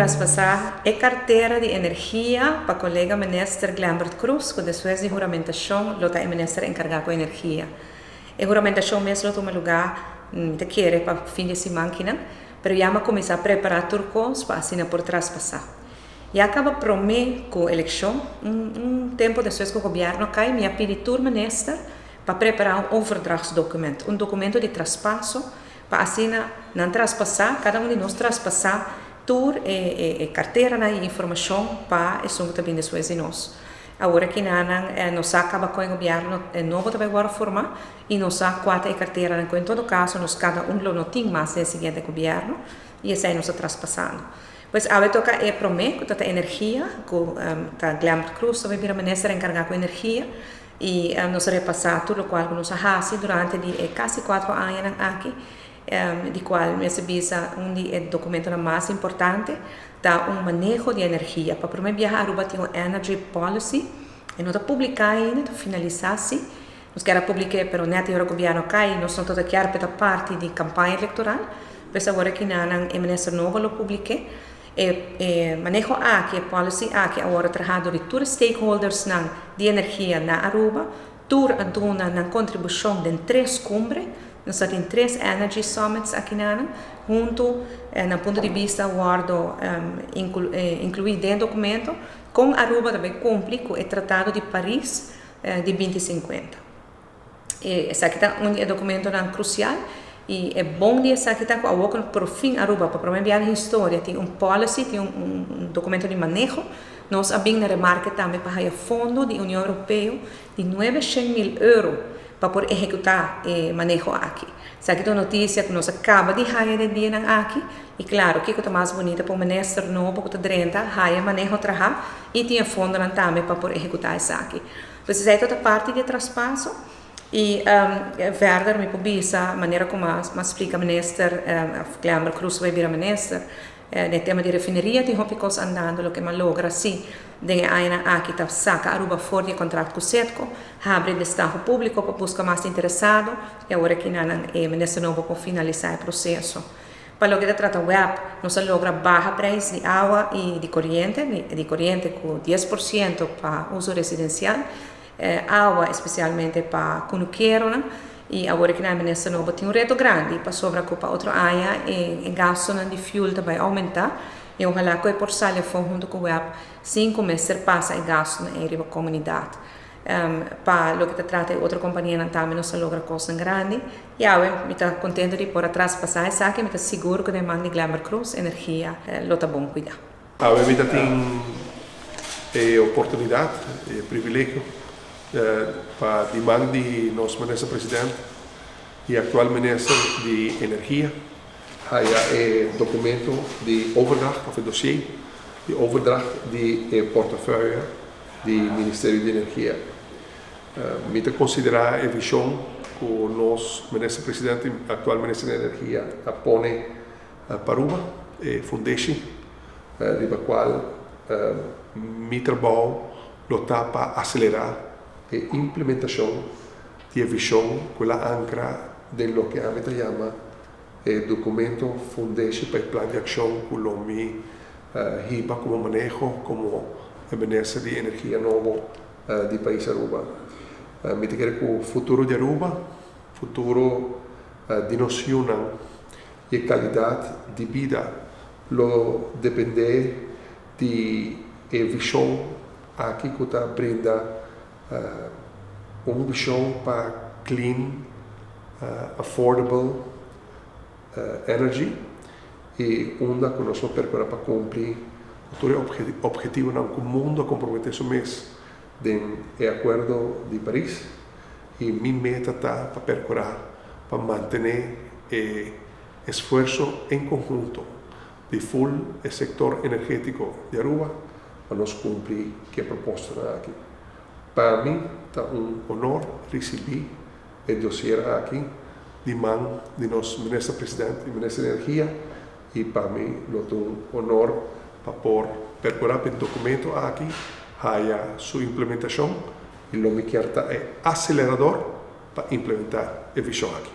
traspasar a carteira de energia para o colega ministro Glambert Cruz, que depois de juramentação, lo está o ministro encarregado de energia. A juramentação mesmo toma lugar, te quer para fim de semana, mas já começar a preparar turcos para assinar por traspasar. E acaba prometer com a eleição, tempo depois que o governo cai, me pede ao ministro para preparar overdrachtsdocumento, documento de traspasso, para assinar, não traspassar, cada de nós traspassar toda a carteira e informação para isso também depois de nós. Agora que nós acaba com o governo novo também agora formar e nós quatro a carteira, em todo caso, nós cada não tem mais do seguinte governo e isso aí nós traspassando. Pois agora toca prometer que a energia, que a Glambert Cruz também vira ministra encarregada com energia e nós repassar tudo o qual nós fazemos durante quase 4 anos aqui. De qual visa dos documentos mais importantes da manejo de energia. Para primeiro viajar a Aruba tem uma Energy Policy e não está publicada ainda, está finalizada. Nós queremos publicar, mas não é o governo cai, nós não estamos aqui para parte de campanha eleitoral, mas agora que o ministro novo lo publica. Manejo aqui, a policy aqui, agora trabalhando de todos os stakeholders de energia na Aruba, tour a dona na contribuição de 3 cumbres. Nós temos 3 Energy Summits aqui junto, no ponto de vista, guardo incluir dentro do documento, com Aruba também cumpre com o Tratado de Paris de 2050. Esse aqui é um documento crucial e é bom de esse aqui por fim Aruba, para promover a história, tem policy, tem documento de manejo. Nós abrimos remarca também para o fundo da União Europeia de 900 mil euros para poder executar manejo aqui. Essa aqui é uma notícia que nós acabamos de ganhar de dia aqui e claro, que é mais bonita para o ministro novo que está dentro, ganha manejo trabalho e tem fundo também para poder executar isso aqui. Então, essa é toda parte de traspasso e verder me publica a maneira como explica o ministro Glambert Cruz vai vir a ministro no tema de refineria, tem coisas andando, o que mais logra sim, de aqui está saca Aruba fora de contrato com o SETCO, abre de estado público para buscar mais interessado e agora que o ministro novo para finalizar o processo. Para o que trata web, nós logra barra preço de água e de corrente com 10% para uso residencial, água especialmente para quando queiram, e agora que o ministro novo tem reto grande para sobreocupar outra área e gasto de fuel também aumentar e ojalá que o porcentagem for junto com o web 5 meses passa e gasto na comunidade. Para o que trata de outra companhia também nós logra coisas grandes e eu estou contente de por atrás passar isso aqui, estou seguro que demanda de Glambert Cruz energia lo está bom cuidar. A vida tem oportunidade, privilégio para demanda de nosso ministro presidente e atual ministro de energia há documento de overdracht of dossier de overdracht de portefeuille do Ministério de Energia. Me considerar a visão que o nosso ministro presidente atual ministro de Energia apone para Aruba Foundation de qual me trabalho lutar para acelerar a implementação de visão que ancra dello che Amita chiama documento Foundation para o plano de ação que o me riba como manejo como ministro de energia novo do país Aruba. Me te quero que o futuro de Aruba, futuro de noção e qualidade de vida, lo depende de visão aqui que está brinda uma visão para clean, affordable energy e onde que nós vamos percorrer para cumprir o objetivo no mundo a comprometer isso mês do acordo de Paris e minha meta está para percorrer para manter esforço em conjunto de full sector energético de Aruba para nós cumprir que a proposta aqui. Para mim, é honor receber o dossiê aqui de mão de nosso ministro presidente e ministro de Energia e para mim é honor para poder percorrer o documento aqui, a sua implementação e o que é acelerador para implementar a visão aqui.